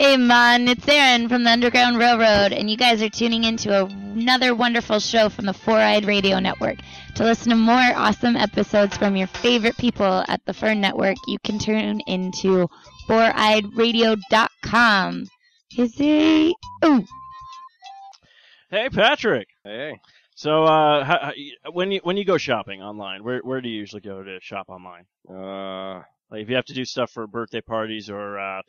Hey man, it's Aaron from the Underground Railroad, and you guys are tuning into another wonderful show from the Four-Eyed Radio Network. To listen to more awesome episodes from your favorite people at the Fern Network, you can tune into foureyedradio.com. Hey, Patrick. Hey. So, when you go shopping online, where do you usually go to shop online? Like if you have to do stuff for birthday parties or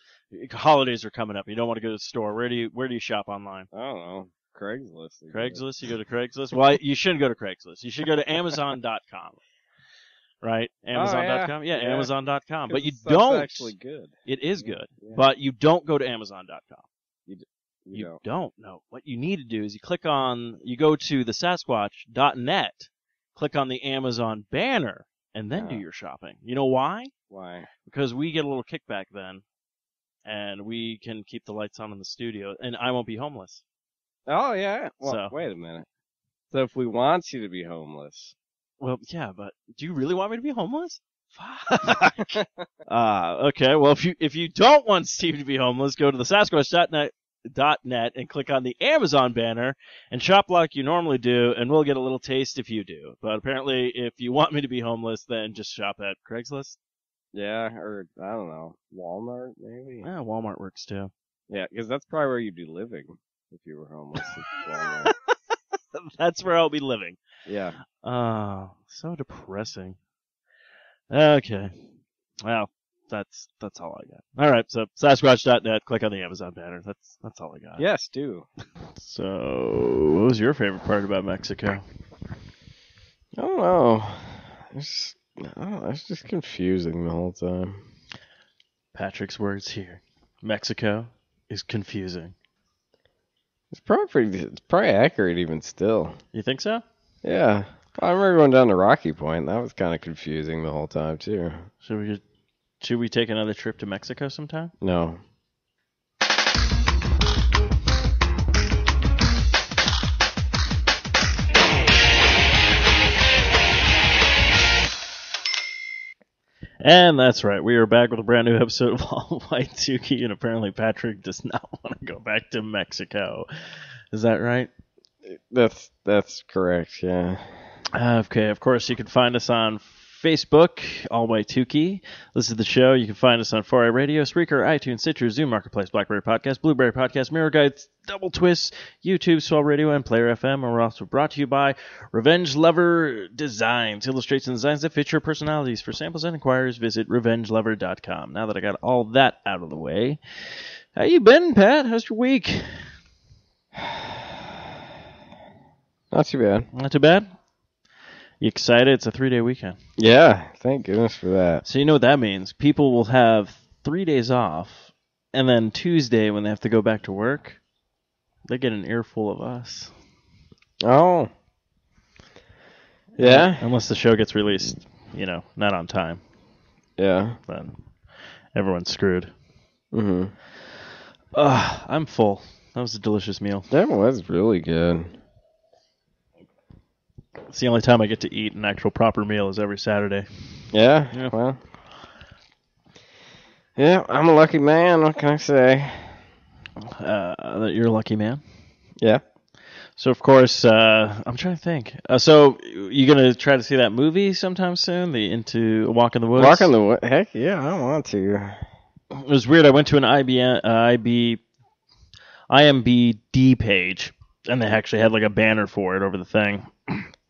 holidays are coming up, you don't want to go to the store. Where do you shop online? I don't know. Craigslist. Craigslist? You go to Craigslist? Well, you shouldn't go to Craigslist. You should go to Amazon.com. Right? Amazon.com? Yeah, Amazon.com. But you don't. That's actually good. It is good. Yeah. But you don't go to Amazon.com. You don't. No. What you need to do is you go to the Sasquatch.net, click on the Amazon banner, and then do your shopping. You know why? Why? Because we get a little kickback then, and we can keep the lights on in the studio, and I won't be homeless. Oh, yeah. Well, wait a minute. So if we want you to be homeless. Well, yeah, but do you really want me to be homeless? Fuck. Okay, well, if you don't want Steve to be homeless, go to the Sasquatch.net and click on the Amazon banner and shop like you normally do, and we'll get a little taste if you do. But apparently, if you want me to be homeless, then just shop at Craigslist. Yeah, or, I don't know, Walmart, maybe? Yeah, Walmart works too. Yeah, because that's probably where you'd be living if you were homeless. Walmart. That's where I'll be living. Yeah. So depressing. Okay. Well, that's all I got. All right, so Sasquatch.net, click on the Amazon banner. That's all I got. Yes, do. So, what was your favorite part about Mexico? I don't know. It's just confusing the whole time. Patrick's words here. Mexico is confusing. It's probably accurate even still. You think so? Yeah. I remember going down to Rocky Point. That was kind of confusing the whole time too. Should we take another trip to Mexico sometime? No. And that's right. We are back with a brand new episode of All White-Tukee, and apparently Patrick does not want to go back to Mexico. Is that right? That's correct, yeah. Okay, of course, you can find us on Facebook, All White-Tukee. Listen to the show. You can find us on 4i Radio, Spreaker, iTunes, Stitcher, Zoom Marketplace, BlackBerry Podcast, Blueberry Podcast, Mirror Guides, Double Twist, YouTube, Swell Radio, and Player FM. And we're also brought to you by Revenge Lover Designs, illustrates and designs that fit your personalities. For samples and inquiries, visit revengelover.com. Now that I got all that out of the way, how you been, Pat? How's your week? Not too bad. Not too bad? You excited? It's a 3-day weekend. Yeah, thank goodness for that. So you know what that means. People will have 3 days off, and then Tuesday, when they have to go back to work, they get an earful of us. Oh. Yeah? Unless the show gets released, not on time. Yeah. Then everyone's screwed. Mm-hmm. I'm full. That was a delicious meal. That was really good. It's the only time I get to eat an actual proper meal is every Saturday. Yeah? Well. Yeah, I'm a lucky man. What can I say? That you're a lucky man? Yeah. So, of course, I'm trying to think. So, you going to try to see that movie sometime soon? The Into a Walk in the Woods? Walk in the Woods? Heck yeah, I want to. It was weird. I went to an IMBD page, and they actually had like a banner for it over the thing.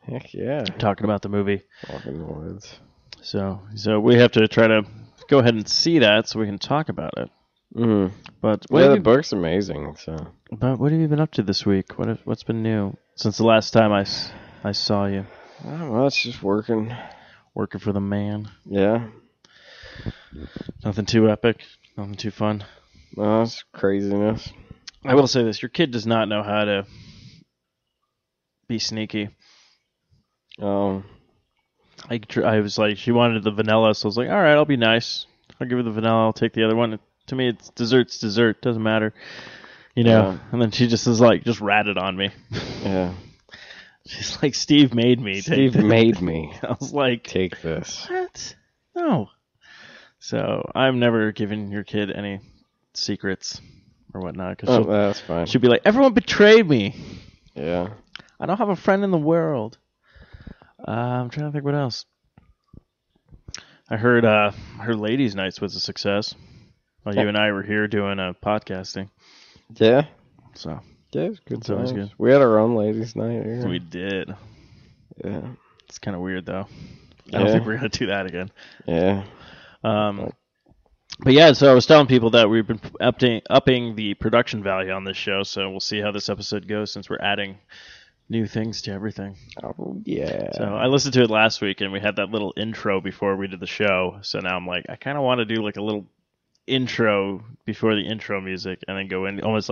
Heck yeah. Talking about the movie. Walk in the Woods. So we have to try to go ahead and see that so we can talk about it. Mm-hmm. But the book's amazing. So. But what have you been up to this week? What's been new since the last time I saw you? Well, it's just working. Working for the man. Yeah. Nothing too epic. Nothing too fun. No, it's craziness. I will say this. Your kid does not know how to be sneaky. I was like, she wanted the vanilla, so I was like, all right, I'll be nice. I'll give her the vanilla. I'll take the other one. To me, it's dessert. Doesn't matter. Yeah. And then she just is like, just ratted on me. Yeah. She's like, Steve made me. Steve made me. I was like, take this. What? No. So I'm never giving your kid any secrets. or whatnot. Cause that's fine. She'll be like, everyone betrayed me. Yeah. I don't have a friend in the world. I'm trying to think what else. I heard her ladies' nights was a success. While you and I were here doing podcasting. Yeah. So yeah, it's good. It's always good. We had our own ladies' night here. We did. Yeah. It's kind of weird though. I don't think we're gonna do that again. Yeah. But yeah, so I was telling people that we've been upping the production value on this show, so we'll see how this episode goes since we're adding new things to everything. Oh, yeah. So I listened to it last week, and we had that little intro before we did the show. So now I'm like, I kind of want to do like a little intro before the intro music, and then go in almost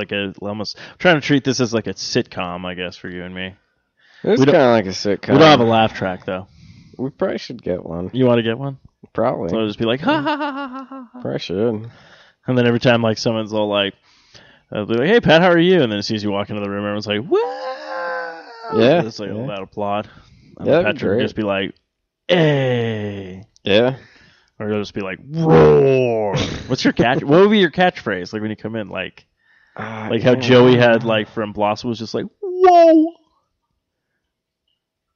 trying to treat this as like a sitcom, I guess, for you and me. It's kind of like a sitcom. We don't have a laugh track though. We probably should get one. You want to get one? Probably. So I'll just be like, ha ha ha ha ha ha. Probably should. And then every time like someone's all like, they'll be like, hey Pat, how are you? And then as soon as you walk into the room, everyone's like, whoa! Yeah. It's like a loud applaud. And Yeah, Patrick would just be like, hey. Yeah. Or he'll just be like, roar. What's your catch? What would be your catchphrase? Like when you come in, like how Joey had like from Blossom was just like, whoa.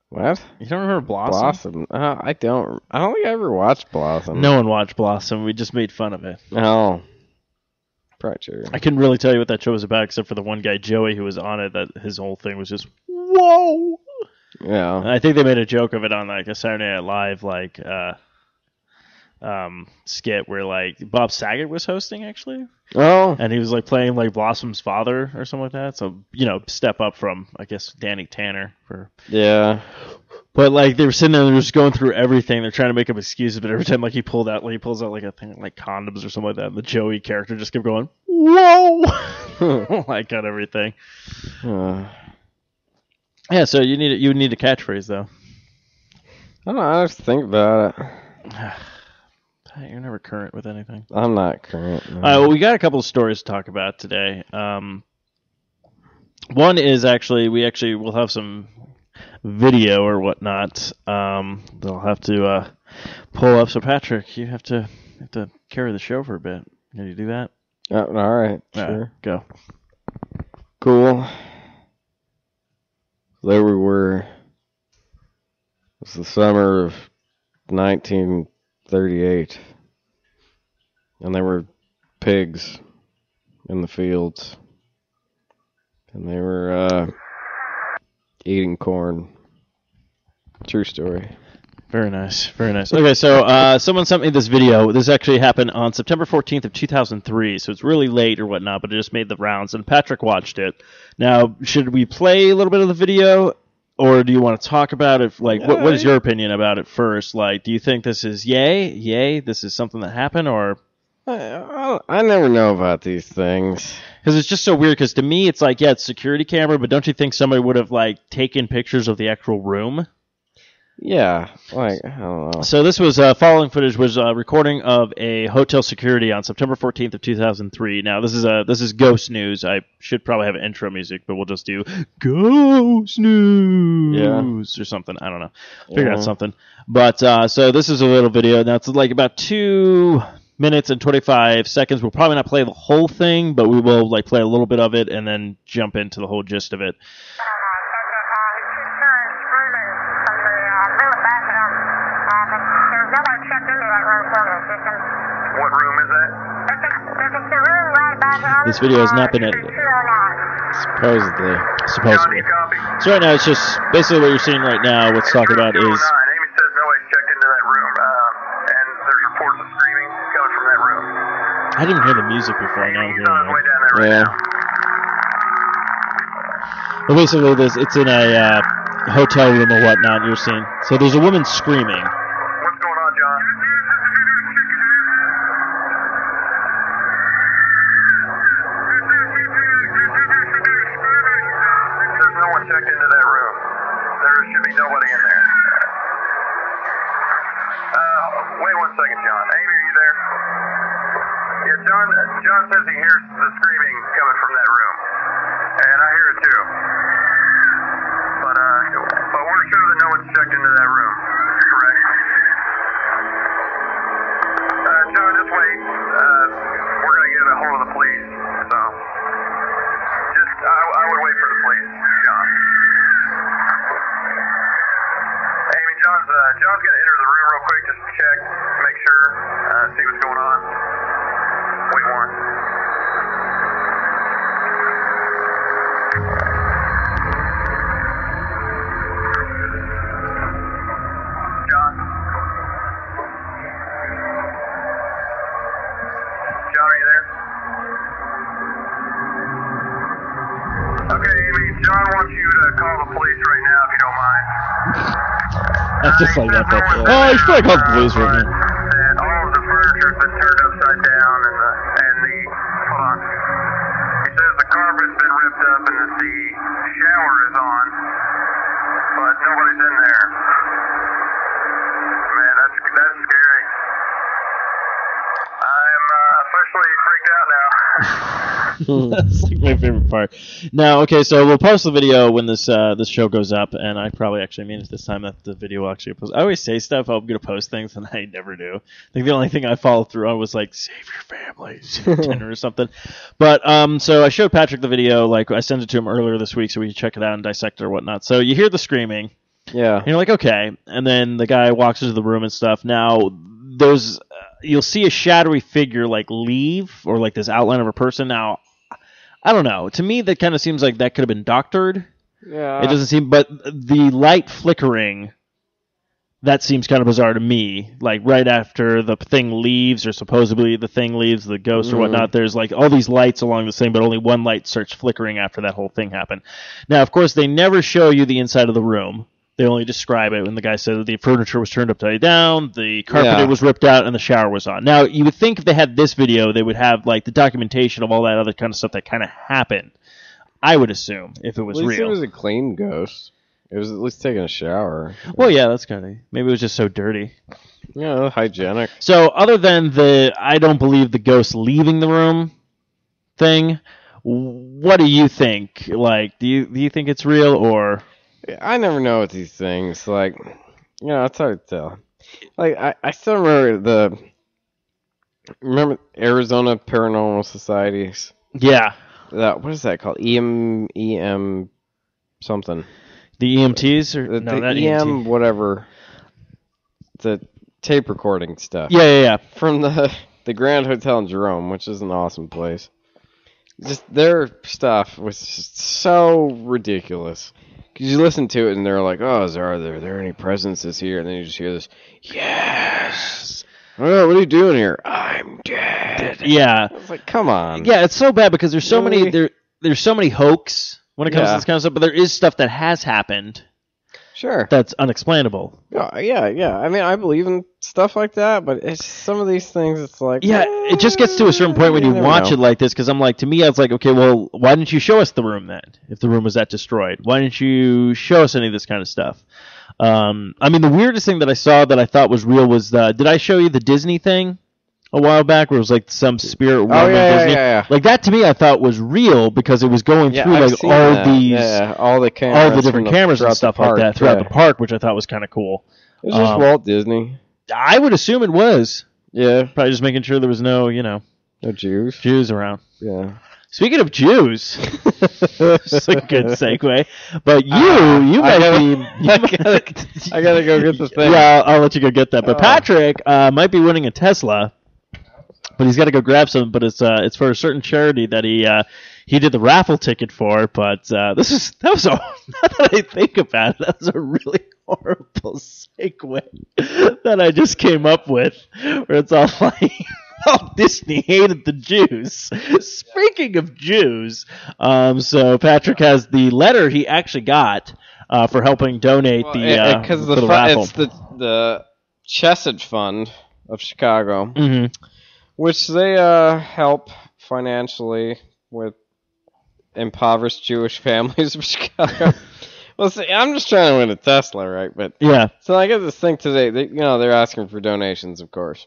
What? You don't remember Blossom? Blossom? I don't think I ever watched Blossom. No one watched Blossom. We just made fun of it. Oh. Probably true. I couldn't really tell you what that show was about except for the one guy, Joey, who was on it, that his whole thing was just, whoa. Yeah. And I think they made a joke of it on like a Saturday Night Live like skit where like Bob Saget was hosting actually. Oh. And he was like playing like Blossom's father or something like that. So, step up from I guess Danny Tanner for Yeah. But like they were sitting there and they were just going through everything. They're trying to make up excuses, but every time like he pulls out like a thing like condoms or something like that, and the Joey character just kept going, whoa, like on everything. Yeah, so you need a catchphrase though. I don't know, I just think about it. You're never current with anything. I'm not current. No. All right, well, we got a couple of stories to talk about today. One is we'll have some video or whatnot. They'll have to pull up. So Patrick, you have to carry the show for a bit. Can you do that? All right, sure. All right, go. Cool. There we were. It was the summer of 1938, and there were pigs in the fields, and they were eating corn. True story. Very nice, very nice. Okay, so someone sent me this video. This actually happened on September 14th of 2003, so it's really late or whatnot, but it just made the rounds, and Patrick watched it. Now, should we play a little bit of the video, or do you want to talk about it? Like, what is your opinion about it first? Like, do you think this is yay, this is something that happened, or... I never know about these things. Because it's just so weird, because to me, it's like, yeah, it's security camera, but don't you think somebody would have, like, taken pictures of the actual room? Yeah, like, I don't know. So this was, following footage was a recording of a hotel security on September 14th of 2003. Now, this is Ghost News. I should probably have intro music, but we'll just do Ghost News or something. I don't know. Figure out something. But, so this is a little video. Now, it's like about 2 minutes and 25 seconds. We'll probably not play the whole thing, but we will, like, play a little bit of it and then jump into the whole gist of it. What room is that? This video has not been edited. Supposedly. So right now, it's just basically what you're seeing right now. What's talked about is... Amy says nobody's checked into that room, and there's reports of screaming coming from that room. I didn't even hear the music before. Now I'm He's on his way hearing it. down there right now. Well, basically, it's in a hotel room or whatnot. You're seeing. So there's a woman screaming. What's going on, John? There's no one checked into that room. There should be nobody in there. Wait 1 second, John. Amy, are you there? Yeah, John says he hears the screaming coming from that room. And I hear it too. But we're sure that no one's checked into that room. Correct? John, just wait. We're going to get a hold of the police. So... real quick, just to check, make sure, see what's going on. Wait one. John? John, are you there? Okay, Amy, John wants you to call the police right now, if you don't mind. That's just like that, though. Oh, you should probably call the police right now. And all of the furniture's been turned upside down, and the hold on. He says the carpet's been ripped up and the shower is on, but nobody's in there. Man, that's scary. I'm officially freaked out now. That's like my favorite part. Now, okay, so we'll post the video when this show goes up, and I probably actually mean it this time that the video will actually post. I always say stuff, I'm going to post things, and I never do. I think the only thing I followed through on was like, save your families, dinner or something. But, so I showed Patrick the video, like I sent it to him earlier this week so we could check it out and dissect it or whatnot. So you hear the screaming. Yeah. And you're like, okay. And then the guy walks into the room and stuff. Now, there's, you'll see a shadowy figure like leave, or like this outline of a person. Now, I don't know. To me, that kind of seems like that could have been doctored. Yeah. It doesn't seem, but the light flickering, that seems kind of bizarre to me. Like right after the thing leaves, or supposedly the thing leaves, the ghost or whatnot, there's like all these lights along the thing, but only one light starts flickering after that whole thing happened. Now, of course, they never show you the inside of the room. They only describe it when the guy said that the furniture was turned upside down, the carpet was ripped out, and the shower was on. Now, you would think if they had this video, they would have like the documentation of all that other kind of stuff that kind of happened. I would assume, if it was At least real. it was a clean ghost. It was at least taking a shower. Well, yeah, that's kind of... Maybe it was just so dirty. Yeah, hygienic. So, other than the I don't believe the ghost leaving the room thing, what do you think? Like, do you think it's real, or... I never know with these things. Like, it's hard to tell. Like, I still remember remember Arizona Paranormal Societies? Yeah. What is that called? EM something. The EMTs? Or The not EM EMT. whatever. The tape recording stuff. Yeah. From the Grand Hotel in Jerome, which is an awesome place. Just their stuff was just so ridiculous. Because you listen to it and they're like, oh, are there any presences here? And then you just hear this, yes. Oh, what are you doing here? I'm dead. Yeah. I was like, come on. Yeah, it's so bad because there's so Really? many there's so many hoax when it comes to this kind of stuff, but there is stuff that has happened Sure. that's unexplainable. Yeah. I mean, I believe in stuff like that, but it's some of these things, it's like... Yeah, it just gets to a certain point when you never watch know. it like this, because I'm like, to me, I was like, okay, well, why didn't you show us the room then, if the room was that destroyed? Why didn't you show us any of this kind of stuff? I mean, the weirdest thing that I saw that I thought was real was, did I show you the Disney thing a while back, where it was like some spirit world in Disney? Yeah. Like, that to me, I thought was real, because it was going through, I've like, seen all that. these... Yeah, all the cameras. all the different cameras and stuff like that throughout the park, which I thought was kind of cool. It was just Walt Disney. I would assume it was. Yeah. Probably just making sure there was no, No Jews. Jews around. Yeah. Speaking of Jews, it's a good segue. But you might be... I gotta go get the thing. Yeah, I'll let you go get that. But Patrick might be winning a Tesla, but he's got to go grab some. But it's for a certain charity that he did the raffle ticket for. But now that I think about it, that was a really horrible segue that I just came up with, where it's all like, Disney hated the Jews. Speaking of Jews, so Patrick has the letter he actually got for helping donate for the raffle. It's the Chesed Fund of Chicago, which they help financially with impoverished Jewish families of Chicago. Well, see, I'm just trying to win a Tesla, right? But yeah. So I get this thing today. They're asking for donations, of course,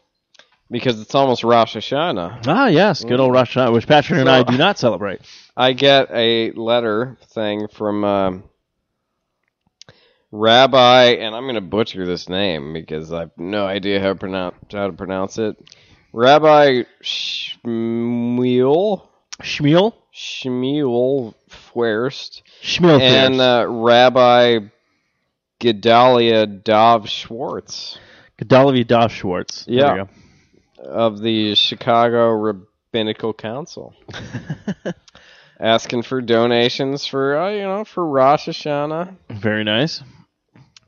because it's almost Rosh Hashanah. Ah, yes, good old Rosh Hashanah, which Patrick and I do not celebrate. I get a letter thing from Rabbi, and I'm going to butcher this name because I have no idea how to pronounce it. Rabbi Shmuel Fuerst. And Rabbi Gedalia Dov Schwartz. Gedalia Das Schwartz. There Yeah. we go. Of the Chicago Rabbinical Council. Asking for donations for, for Rosh Hashanah. Very nice.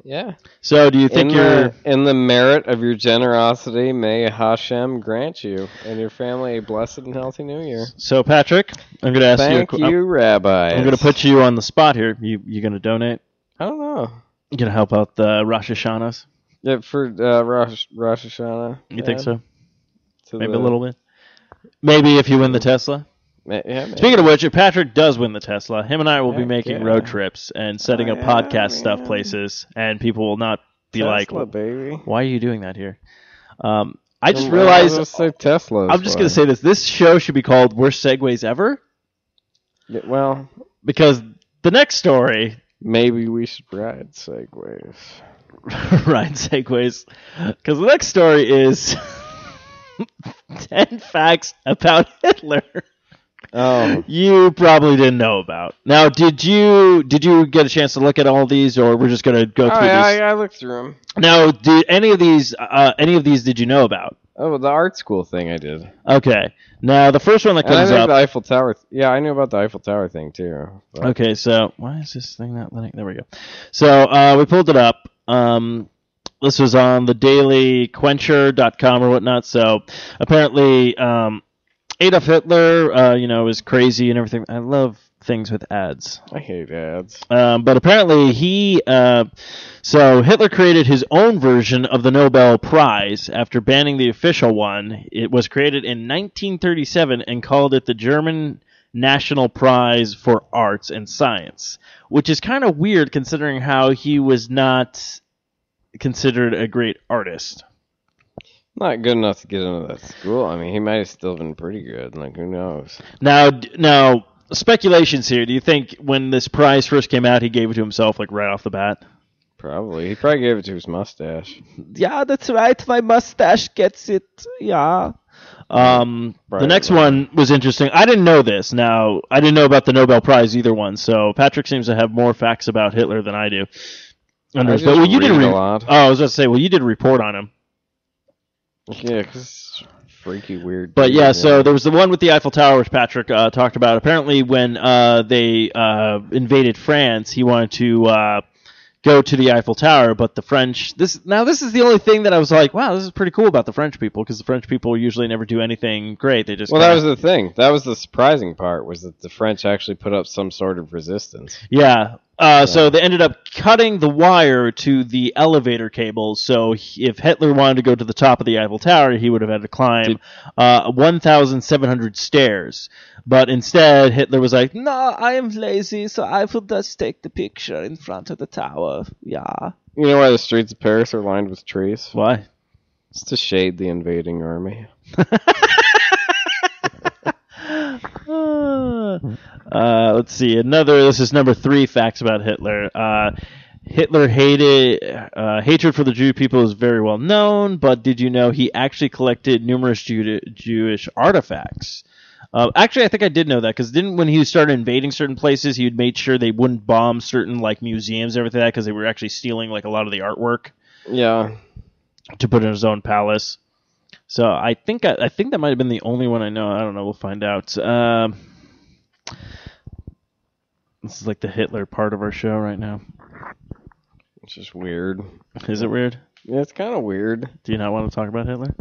Yeah. So, do you think in the merit of your generosity, may Hashem grant you and your family a blessed and healthy New Year. So, Patrick, I'm going to ask Thank you, Rabbi. I'm going to put you on the spot here. You going to donate? I don't know. You going to help out the Rosh Hashanahs? Yeah, for Rosh Hashanah. You think so? Maybe a a little bit. Maybe if you win the Tesla. Yeah, maybe. Speaking of which, if Patrick does win the Tesla, him and I will be Heck making yeah. road trips and setting up podcast stuff man. places, and people will not be Tesla, like, baby. "Why are you doing that here?" I just realized. Say Tesla. I'm just going to say this. This show should be called "Worst Segways Ever," Yeah, well, because the next story. maybe we should ride segways. Ride segways, because the next story is 10 facts about Hitler Oh, you probably didn't know about. Now, did you get a chance to look at all these, or we're just gonna go through these? I looked through them. Now, did any of these did you know about? Oh, the art school thing I did. Okay. Now, the first one that And I comes knew up. the Eiffel Tower. Yeah, I knew about the Eiffel Tower thing too. But Okay, so why is this thing not letting? There we go. So we pulled it up. This was on the dailyquencher.com or whatnot. So apparently, Adolf Hitler, is crazy and everything. I love things with ads. I hate ads. But apparently so Hitler created his own version of the Nobel Prize after banning the official one. It was created in 1937 and called it the German National Prize for Arts and Science, which is kind of weird considering how he was not considered a great artist. Not good enough to get into that school. I mean, he might have still been pretty good. Like, who knows? Now, speculations here. Do you think when this prize first came out, he gave it to himself, like, right off the bat? Probably. He probably gave it to his mustache. Yeah, that's right. My mustache gets it. Yeah. The next one was interesting. I didn't know this. Now, I didn't know about the Nobel Prize either one. So Patrick seems to have more facts about Hitler than I do. You did a lot. Oh, I was going to say, you did a report on him. Yeah, because it's freaky weird. But yeah, so there was the one with the Eiffel Tower, which Patrick talked about. Apparently, when they invaded France, he wanted to go to the Eiffel Tower, but the French. This is the only thing that I was like, wow, this is pretty cool about the French people, because the French people usually never do anything great. They just that was the thing. That was the surprising part, was that the French actually put up some sort of resistance. Yeah. So they ended up cutting the wire to the elevator cable. So if Hitler wanted to go to the top of the Eiffel Tower, he would have had to climb 1,700 stairs. But instead, Hitler was like, "No, I am lazy, so I will just take the picture in front of the tower." Yeah. You know why the streets of Paris are lined with trees? Why? It's to shade the invading army. Let's see. This is number 3 facts about Hitler. Hitler hatred for the Jew people is very well known, but did you know he actually collected numerous Jewish artifacts? Actually, I think I did know that, because when he started invading certain places, he had made sure they wouldn't bomb certain like museums and everything like that, because they were actually stealing like a lot of the artwork. Yeah. To put in his own palace. So I think that might have been the only one I know. I don't know. We'll find out. This is like the Hitler part of our show right now. It's just weird. Is it weird? Yeah, it's kind of weird. Do you not want to talk about Hitler?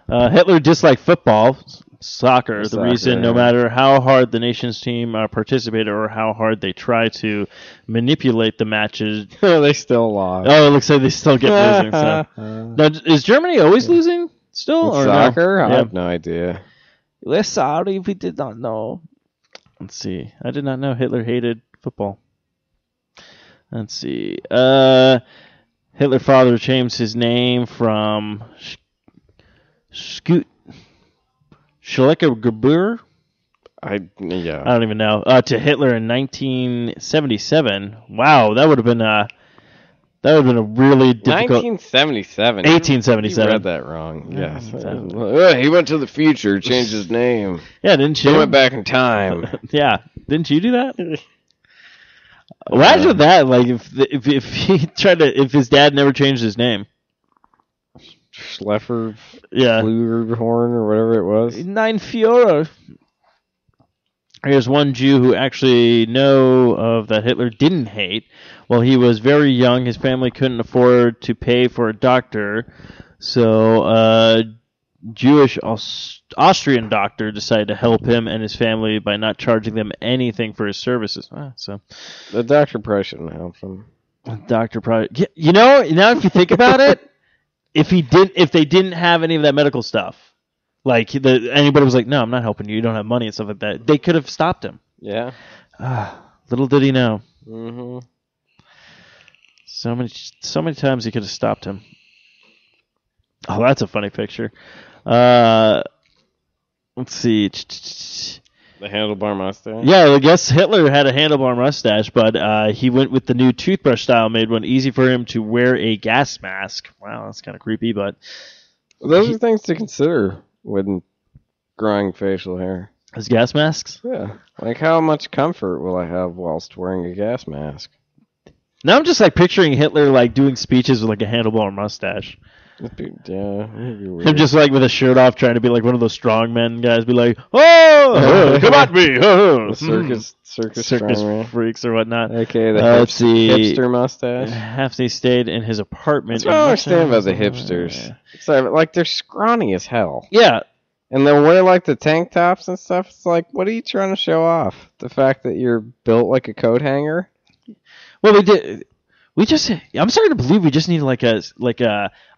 Hitler disliked football, soccer. The reason, no matter how hard the nation's team participated or how hard they try to manipulate the matches, they still lost. Oh, it looks like they still get losing. So. Now, is Germany always losing still? Or soccer? No? I have no idea. We're sorry, we did not know. Let's see. I did not know Hitler hated football. Let's see. Hitler father changed his name from Schleckergebur? I don't even know. To Hitler in 1977. Wow, that would have been a really difficult. 1977. 1877. You read that wrong. Yes. He went to the future, changed his name. Yeah, didn't you? He went back in time. Yeah, didn't you do that? Imagine that. Like if his dad never changed his name. Schleffer, Yeah. Flugelhorn, or whatever it was. Nine Fiora. Here's one Jew who actually know of that Hitler didn't hate. While he was very young, his family couldn't afford to pay for a doctor, so Jewish Austrian doctor decided to help him and his family by not charging them anything for his services. So the doctor probably shouldn't help him. Doctor probably, now if you think about it, if they didn't have any of that medical stuff. Like, anybody was like, no, I'm not helping you. You don't have money and stuff like that. They could have stopped him. Yeah. Little did he know. Mm-hmm. So many times he could have stopped him. Oh, that's a funny picture. Let's see. The handlebar mustache? Yeah, I guess Hitler had a handlebar mustache, but he went with the new toothbrush style, made one easy for him to wear a gas mask. Wow, that's kind of creepy, but... Those are things to consider when growing facial hair. As gas masks? Yeah. Like, how much comfort will I have whilst wearing a gas mask? Now I'm just, like, picturing Hitler, like, doing speeches with, like, a handlebar mustache. It'd be weird. Him just, like, with a shirt off, trying to be, like, one of those strongmen guys, be like, oh, come at me! Circus strongman. freaks or whatnot. Okay, the let's see. hipster mustache. Hafni stayed in his apartment. That's what I don't understand about the hipsters. So, like, they're scrawny as hell. Yeah. And they'll wear, like, the tank tops and stuff. It's like, what are you trying to show off? The fact that you're built like a coat hanger? Well, I'm starting to believe we just need like a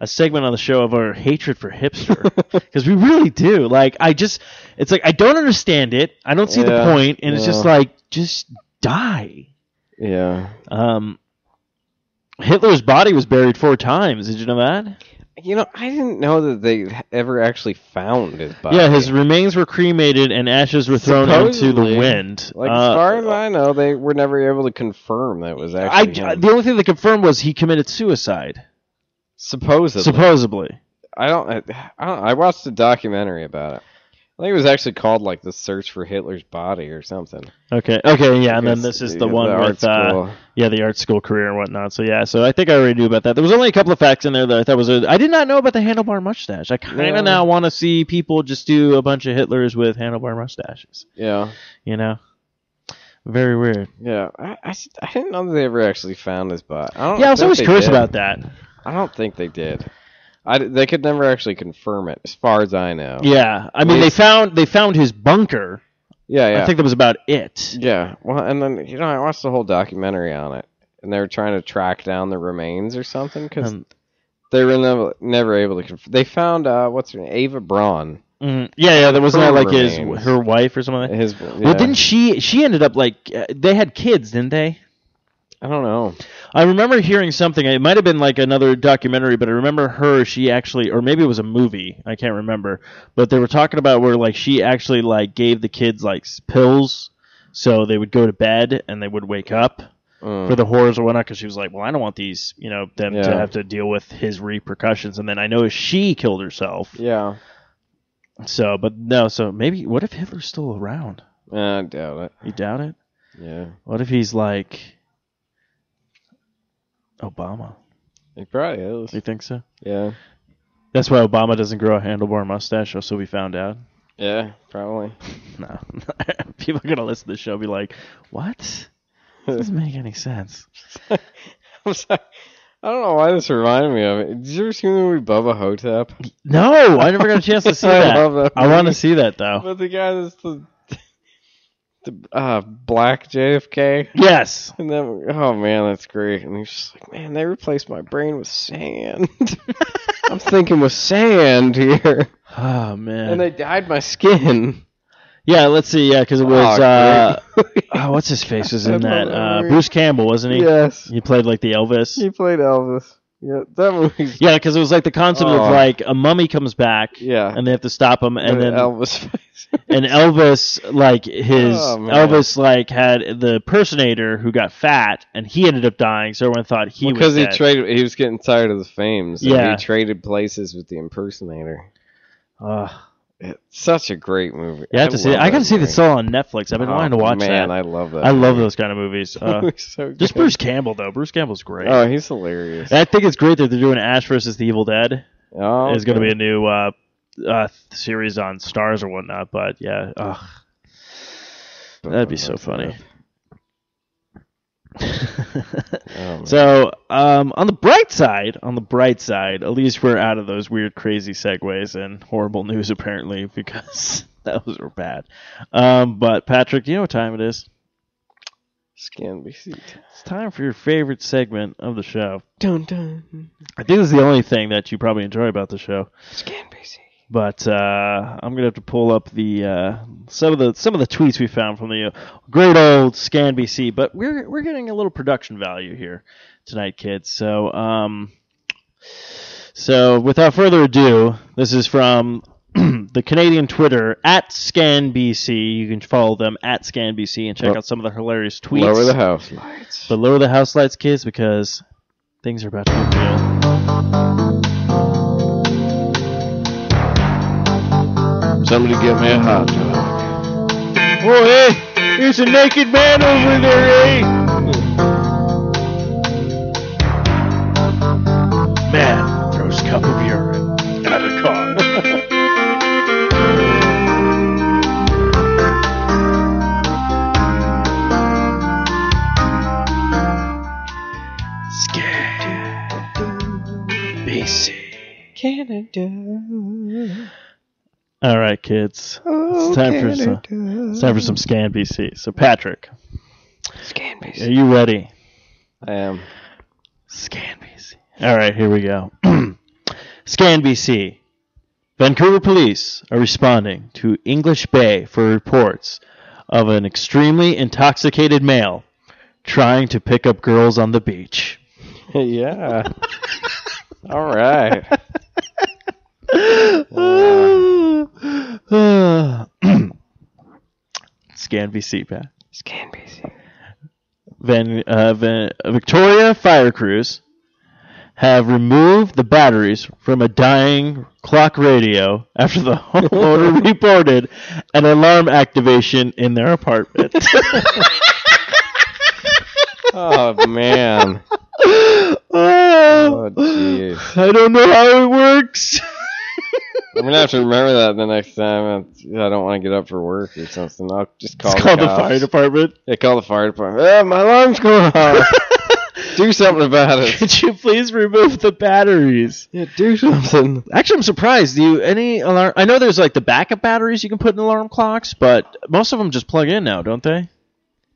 segment on the show of our hatred for hipster, because we really do. Like, it's like I don't understand it. I don't see the point, and it's just like, just die. Yeah. Hitler's body was buried 4 times. Did you know that? You know, I didn't know that they ever actually found his body. Yeah, his remains were cremated and ashes were thrown into the wind. Like, as far as I know, they were never able to confirm that it was actually him. The only thing they confirmed was he committed suicide. Supposedly. I watched a documentary about it. I think it was actually called, like, The Search for Hitler's Body or something. Okay, yeah, and then this is the one with, the art school career and whatnot. So, yeah, so I think I already knew about that. There was only a couple of facts in there that I thought I did not know about the handlebar mustache. I kind of now want to see people just do a bunch of Hitlers with handlebar mustaches. Yeah. You know? Very weird. Yeah, I didn't know that they ever actually found his body. I was always curious about that. I don't think they did. They could never actually confirm it, as far as I know. Yeah, I mean, they found his bunker. Yeah. I think that was about it. Yeah, well, and then, I watched the whole documentary on it, and they were trying to track down the remains or something, because they were never able to confirm. They found, what's her name, Ava Braun. Mm-hmm. Yeah, there wasn't that, like, her wife or something like that? Well, didn't she ended up, like, they had kids, didn't they? I don't know. I remember hearing something. It might have been like another documentary, but I remember she actually, or maybe it was a movie. I can't remember. But they were talking about where, like, she actually, like, gave the kids, like, pills so they would go to bed and they would wake up for the horrors or whatnot, because she was like, well, I don't want these, them to have to deal with his repercussions. And then I know she killed herself. Yeah. So, but no, so maybe, what if Hitler's still around? I doubt it. You doubt it? Yeah. What if he's like Obama? He probably is. You think so? Yeah. That's why Obama doesn't grow a handlebar mustache, so we found out. Yeah, probably. No. People are going to listen to the show and be like, what? That doesn't make any sense. I'm sorry. I don't know why this reminded me of it. Did you ever see the movie Bubba Hotep? No, I never got a chance to see that. I love that I want to see that, though. But the guy that's the black JFK. Yes. And then, oh man, that's great. And he's just like, man, they replaced my brain with sand. I'm thinking with sand here. Oh man. And they dyed my skin. Yeah, let's see. Yeah, because it was what's his face was in that? Bruce Campbell, wasn't he? Yes. He played like the Elvis. He played Elvis. Yeah, that movie. Yeah, because it was like the concept of like a mummy comes back. Yeah. And they have to stop him, and then Elvis face. And Elvis, like Elvis, like had the impersonator who got fat, and he ended up dying. So everyone thought he was dead. Because he was getting tired of the fame. So he traded places with the impersonator. It's such a great movie. You have to see it. I got to see this all on Netflix. I've been wanting to watch that. Man, I love that. I love those kind of movies. So just Bruce Campbell, though. Bruce Campbell's great. Oh, he's hilarious. And I think it's great that they're doing Ash versus the Evil Dead. is going to be a new series on Stars or whatnot. But yeah, that'd be so funny. So on the bright side, at least we're out of those weird, crazy segues and horrible news apparently, because those were bad. But Patrick, you know what time it is? ScanBC. It's time for your favorite segment of the show. Dun dun. I think it's the only thing that you probably enjoy about the show. ScanBC. But I'm gonna have to pull up the some of the tweets we found from the great old ScanBC. But we're getting a little production value here tonight, kids. So without further ado, this is from the Canadian Twitter @ScanBC. You can follow them @ScanBC and check out some of the hilarious tweets. Lower the house lights. But lower the house lights, kids, because things are about to get real. Somebody get me a hot dog. Oh, hey, there's a naked man over there, eh? Man throws cup of urine at a car. ScanBC. Canada. All right, kids. It's time for some ScanBC. So, Patrick, ScanBC. are you ready? I am. ScanBC. All right, here we go. ScanBC. Vancouver police are responding to English Bay for reports of an extremely intoxicated male trying to pick up girls on the beach. Yeah. All right. ScanBC, Pat. ScanBC. Victoria fire crews have removed the batteries from a dying clock radio after the homeowner reported an alarm activation in their apartment. Oh, man. Oh, jeez. I don't know how it works. I'm going to have to remember that the next time I don't want to get up for work or something. I'll just call the fire department. Yeah, call the fire department. Oh, my alarm's going off. Do something about it. Could you please remove the batteries? Yeah, do something. Actually, I'm surprised. Do you any alarm? I know there's like the backup batteries you can put in alarm clocks, but most of them just plug in now, don't they?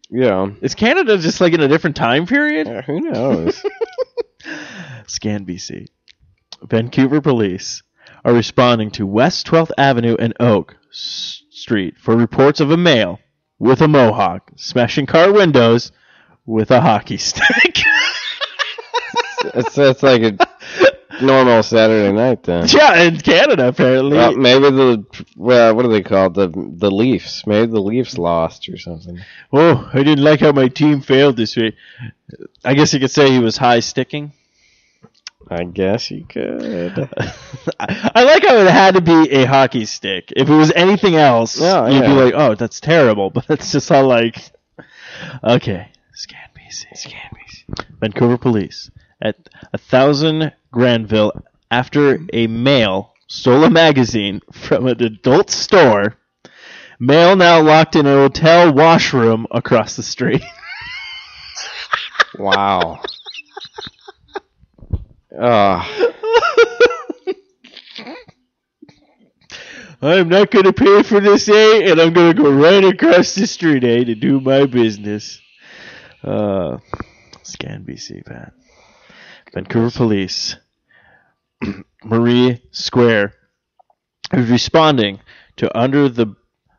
Yeah. Is Canada just like in a different time period? Yeah, who knows? ScanBC. Vancouver police are responding to West 12th Avenue and Oak Street for reports of a male with a mohawk smashing car windows with a hockey stick. It's like a normal Saturday night then. Yeah, in Canada apparently. Maybe what do they call it? The Leafs. Maybe the Leafs lost or something. Oh, I didn't like how my team failed this week. I guess you could say he was high sticking. I guess you could. I like how it had to be a hockey stick. If it was anything else, you'd be like, oh, that's terrible. But it's just all like, okay, ScanBC. Vancouver police at 1000 Granville after a male stole a magazine from an adult store. Male now locked in a hotel washroom across the street. Wow. I'm not going to pay for this, and I'm going to go right across the street, to do my business. ScanBC, Pat. Vancouver police. Marie Square is responding to under the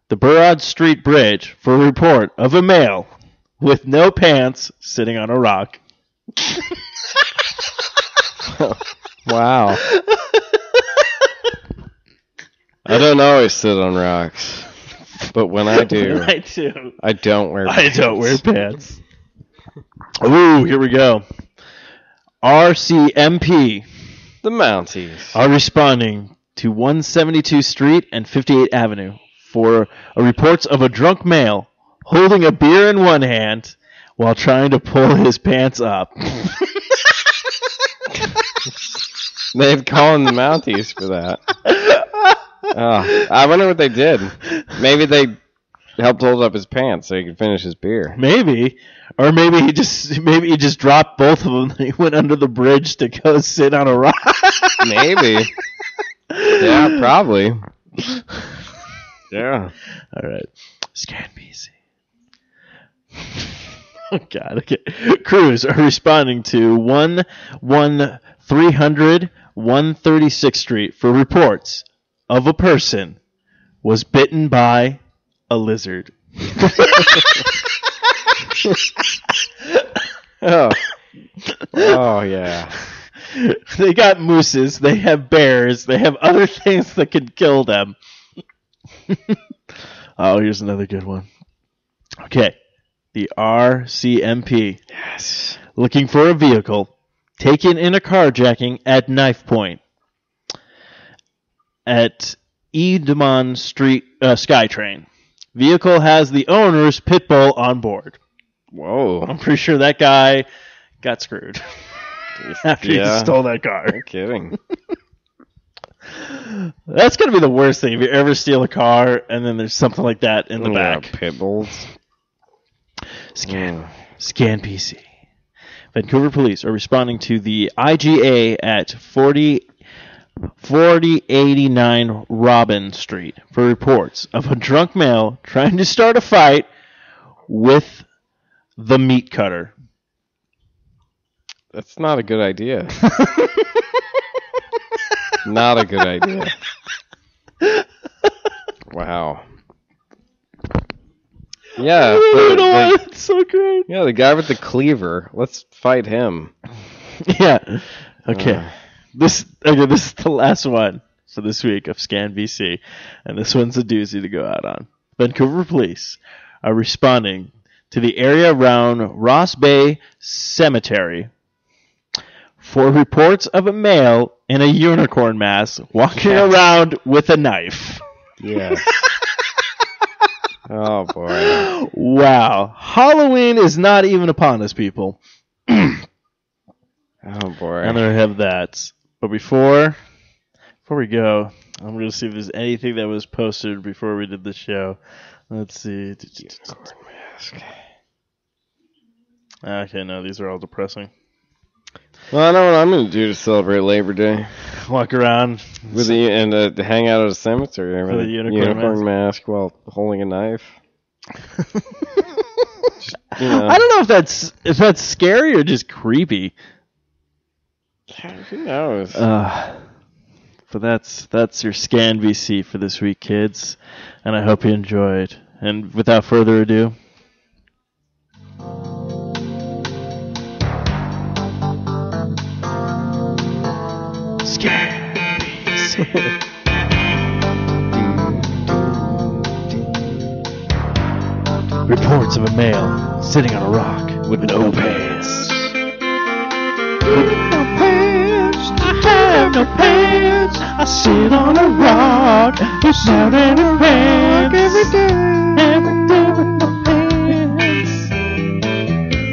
Burrard Street Bridge for a report of a male with no pants sitting on a rock. Wow. I don't always sit on rocks, but when I do, I don't wear pants. Ooh, here we go. RCMP. The Mounties are responding to 172 Street and 58 Avenue for reports of a drunk male holding a beer in one hand while trying to pull his pants up. They've called the Mounties for that. Oh, I wonder what they did. Maybe they helped hold up his pants so he could finish his beer. Maybe. Or maybe he just dropped both of them and he went under the bridge to go sit on a rock. Maybe. Yeah, probably. Yeah. All right. Scan BC. Oh, God. Okay. Crews are responding to 11300 136th Street for reports of a person was bitten by a lizard. Oh. Oh, yeah. They got mooses, they have bears, they have other things that can kill them. Oh, here's another good one. Okay. The RCMP. Yes. Looking for a vehicle taken in a carjacking at knife point at Edmond Street SkyTrain. Vehicle has the owner's pit bull on board. Whoa. I'm pretty sure that guy got screwed after he stole that car. No kidding. That's going to be the worst thing if you ever steal a car and then there's something like that in the back. Pit bulls. Scan PC. Vancouver police are responding to the IGA at 4089 Robin Street for reports of a drunk male trying to start a fight with the meat cutter. That's not a good idea. Not a good idea. Wow. Yeah. It's so great. Yeah, the guy with the cleaver. Let's fight him. Yeah. Okay. This is the last one for this week of Scan BC, and this one's a doozy to go out on. Vancouver police are responding to the area around Ross Bay Cemetery for reports of a male in a unicorn mask walking around with a knife. Yeah. Oh, boy. Wow. Halloween is not even upon us, people. Oh, boy. And there I have that. But before we go, I'm going to see if there's anything that was posted before we did the show. Let's see. Unicorn mask. Okay, no, these are all depressing. Well, I know what I'm going to do to celebrate Labor Day. Walk around And hang out at a cemetery with with a unicorn mask while holding a knife. Just, I don't know if that's scary or just creepy. Who knows? But that's your Scan VC for this week, kids. And I hope you enjoyed. And without further ado, Scan VC. Reports of a male sitting on a rock with no pants. No pants. I sit on a rock without any pants. Every day with no pants.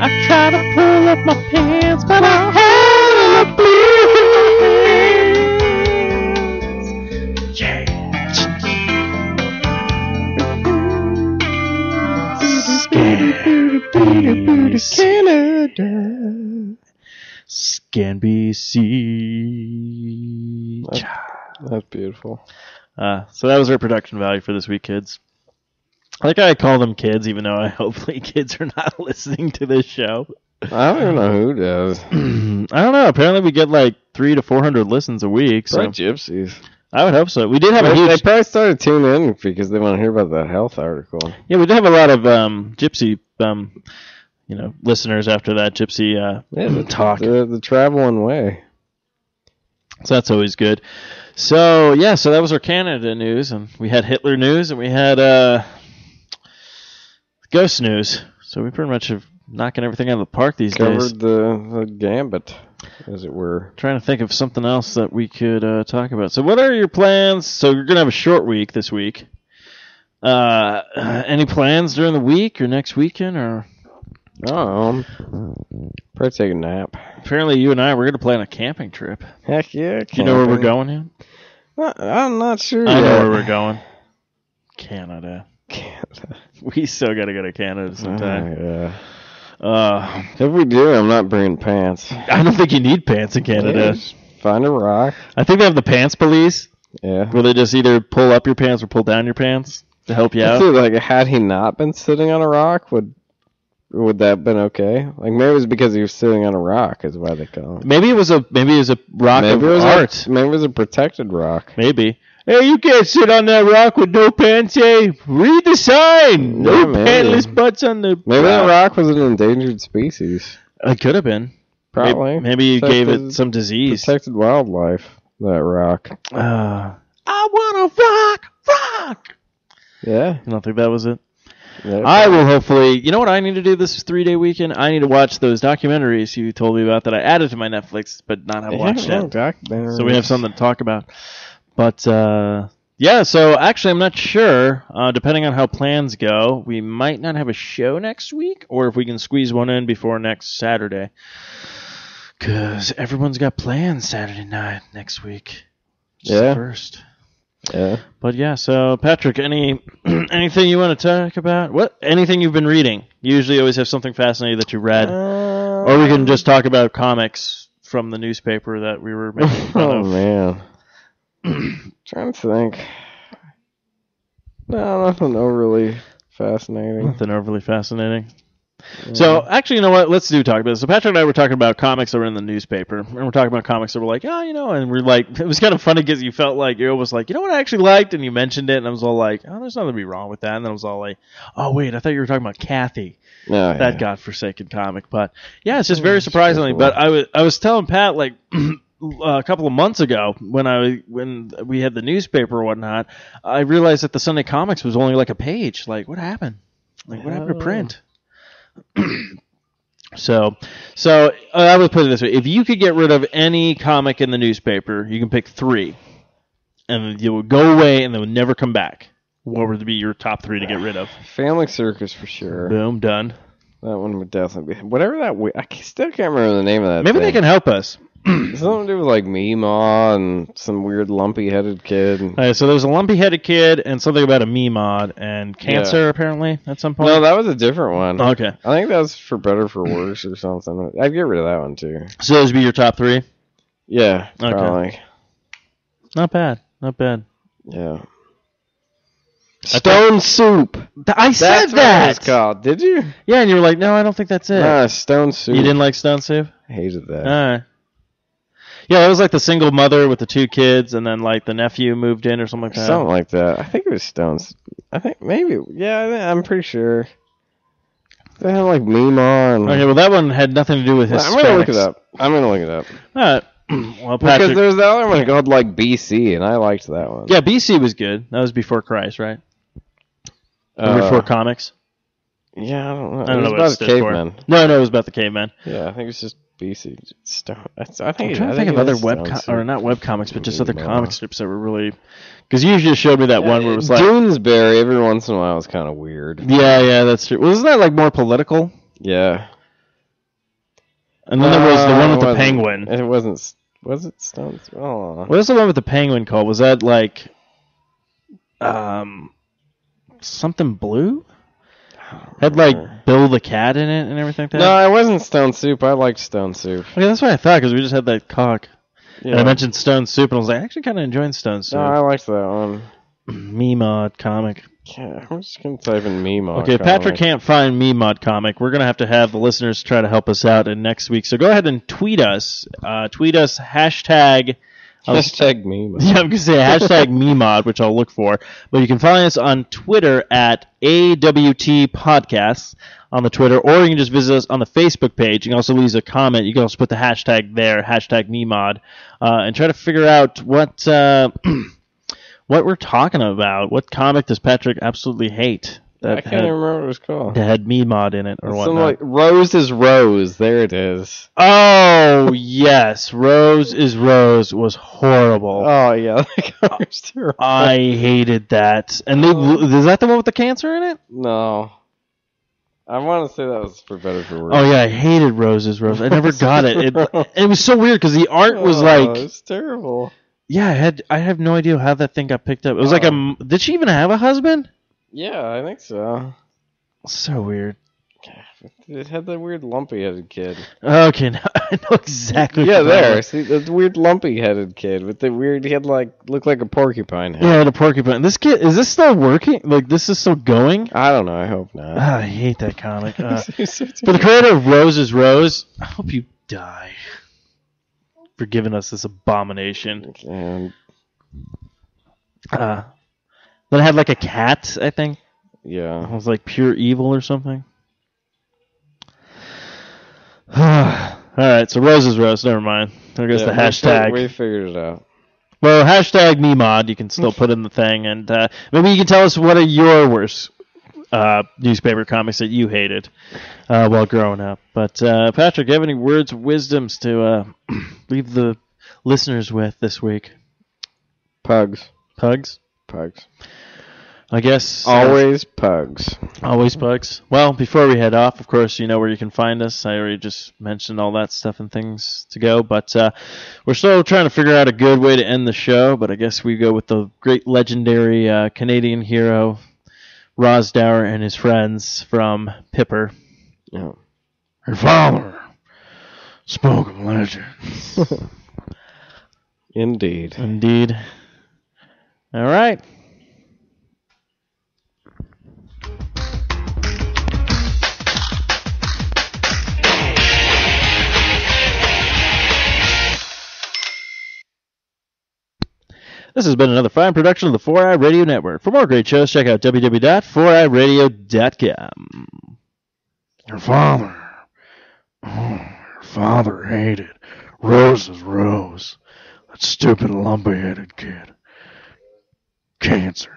I try to pull up my pants, but I have a bleed in my pants. Canada. Scan BC. That's beautiful. So that was our production value for this week, kids. I like how I call them kids, even though hopefully kids are not listening to this show. I don't even know who does. I don't know. Apparently we get like 300 to 400 listens a week. So Probably gypsies. I would hope so. We did have a huge... They probably started tuning in because they want to hear about that health article. Yeah, we did have a lot of gypsy... listeners after that gypsy talk. The traveling way. So that's always good. So that was our Canada news, and we had Hitler news, and we had ghost news. So we pretty much have knocking everything out of the park these days. Covered the gambit, as it were. Trying to think of something else that we could talk about. So what are your plans? So you're going to have a short week this week. Any plans during the week or next weekend? Or Probably Probably take a nap. Apparently, you and I, we're going to plan a camping trip. Heck yeah. Do you know where we're going yet? I'm not sure I yet. know where we're going. Canada. Canada. We still got to go to Canada sometime. Yeah. If we do, I'm not bringing pants. I don't think you need pants in Canada. Yeah, just find a rock. I think they have the pants police, Yeah. where they just either pull up your pants or pull down your pants to help you out. So, like, had he not been sitting on a rock, would that have been okay? Like, maybe it was because he was sitting on a rock, is why they call it. Maybe it was a rock of art. Maybe it was a protected rock. Maybe. Hey, you can't sit on that rock with no pants, eh? Read the sign. No pantless butts on the Maybe that rock was an endangered species. It could have been. Probably. Maybe you gave it some disease. Protected wildlife, that rock. I want a rock. Yeah. I don't think that was it. Yeah, I will hopefully... You know what I need to do this 3-day weekend? I need to watch those documentaries you told me about that I added to my Netflix, but not have watched yet. So we have something to talk about. But, yeah, so actually I'm not sure. Depending on how plans go, we might not have a show next week, or if we can squeeze one in before next Saturday. Because everyone's got plans Saturday night next week. Yeah. First. Yeah. But yeah, so Patrick, anything you want to talk about? What? Anything you've been reading? You usually always have something fascinating that you read. Or we can just talk about comics from the newspaper that we were making fun of. Oh, man. Trying to think. No, nothing overly fascinating. Nothing overly fascinating. Yeah. So, actually, you know what? Let's talk about this. So, Patrick and I were talking about comics that were in the newspaper. And we're talking about comics that were like, oh, you know, and we're like, it was kind of funny because you felt like, you're almost like, you know what I actually liked? And you mentioned it, and I was all like, oh, there's nothing to be wrong with that. And then I was all like, oh, wait, I thought you were talking about Kathy. Oh, that godforsaken comic. But, yeah, it's just very surprisingly. But I was telling Pat, like, a couple of months ago when we had the newspaper or whatnot, I realized that the Sunday Comics was only like a page. Like, what happened? Like, what happened to print? So I would put it this way: if you could get rid of any comic in the newspaper, you can pick 3, and it would go away and they would never come back. What would be your top 3 to get rid of? Family Circus for sure. Boom, done. That one would definitely be whatever that. I still can't remember the name of that. Maybe thing. they can help us. Something to do with like Meemaw and some weird lumpy-headed kid. So there's a lumpy-headed kid and something about a Meemaw and cancer apparently at some point. No, that was a different one. Okay. I think that was for better for worse or something. I'd get rid of that one too. So those would be your top 3? Yeah, probably. Okay. Not bad. Yeah. Stone Soup. I said that's that. What it's called. Did you? Yeah, and you were like, no, I don't think that's it. Nah, Stone Soup. You didn't like Stone Soup? I hated that. All right. Yeah, it was like the single mother with the 2 kids, and then like the nephew moved in or something like that. Something like that. I think it was Stones. I think maybe. Yeah, I'm pretty sure. They had like Meemaw and. Okay, well that one had nothing to do with Hispanics. I'm gonna look it up. All right. Well, Patrick, because there's the other one called like BC, and I liked that one. Yeah, BC was good. That was before Christ, right? Before comics. Yeah, I don't know. I don't know it what was it about stood cavemen. for. No, it was about the cavemen. Yeah, I think it's just BC. Stone. I think I'm trying to think of other not web comics, but just other comic strips that were really. Because you just showed me that one where it was like Doonesbury. Every once in a while was kind of weird. Yeah, that's true. Wasn't that like more political? Yeah. And then there was the one with the penguin. It wasn't. Was it Stones? Oh. What was the one with the penguin called? Was that like something blue? Had like Bill the Cat in it and everything like that? No, it wasn't Stone Soup. I liked Stone Soup. Okay, that's what I thought because we just had that cock. Yeah. And I mentioned Stone Soup and I was like, I actually kind of enjoying Stone Soup. No, I liked that one. Meemaw comic. Yeah, I'm just going to type in Meemaw Okay, comic. Patrick can't find Meemaw comic. We're going to have the listeners try to help us out in next week. So go ahead and tweet us. Hashtag... Hashtag Meemaw. Yeah, I'm going to say hashtag Meemaw, which I'll look for. But you can find us on Twitter at AWT Podcasts on the Twitter, or you can just visit us on the Facebook page. You can also leave a comment. You can also put the hashtag there, hashtag Meemaw, and try to figure out what we're talking about. What comic does Patrick absolutely hate? I can't even remember what it was called. That had Meemaw in it or whatnot. Like Rose is Rose. There it is. Oh, yes. Rose is Rose was horrible. Oh, yeah. That cover's terrible. I hated that. And is that the one with the cancer in it? No. I want to say that was for better for worse. Oh yeah, I hated Rose's Rose. I never got it. It was so weird because the art was like, it's terrible. yeah, I have no idea how that thing got picked up. It was like did she even have a husband? Yeah, I think so. So weird. It had that weird lumpy-headed kid. Okay, now I know exactly. Yeah, what that there. was. See, that weird lumpy-headed kid with the weird. He had looked like a porcupine head. Yeah, the porcupine. This kid, is this still working? Like, this is still going? I don't know. I hope not. I hate that comic. For the creator of Rose's Rose, I hope you die for giving us this abomination. And Then it had like a cat, I think. yeah, It was like pure evil or something. Alright, so Rose's Rose, never mind. There goes the hashtag. We figured it out. Well, hashtag MeMod, you can still put in the thing, and maybe you can tell us what are your worst newspaper comics that you hated while growing up. But Patrick, do you have any words of wisdoms to leave the listeners with this week? Pugs. Pugs? Pugs. I guess. Always pugs. Always pugs. Well, before we head off, of course, you know where you can find us. I already just mentioned all that stuff and things to go, but we're still trying to figure out a good way to end the show, but I guess we go with the great legendary Canadian hero, Rosdower and his friends from Pipper. Yeah. Her father spoke of legends. Indeed. Indeed. All right. This has been another fine production of the 4i Radio Network. For more great shows, check out www.4iradio.com. Your father hated Rose's Rose. That stupid lumpy-headed kid. Cancer.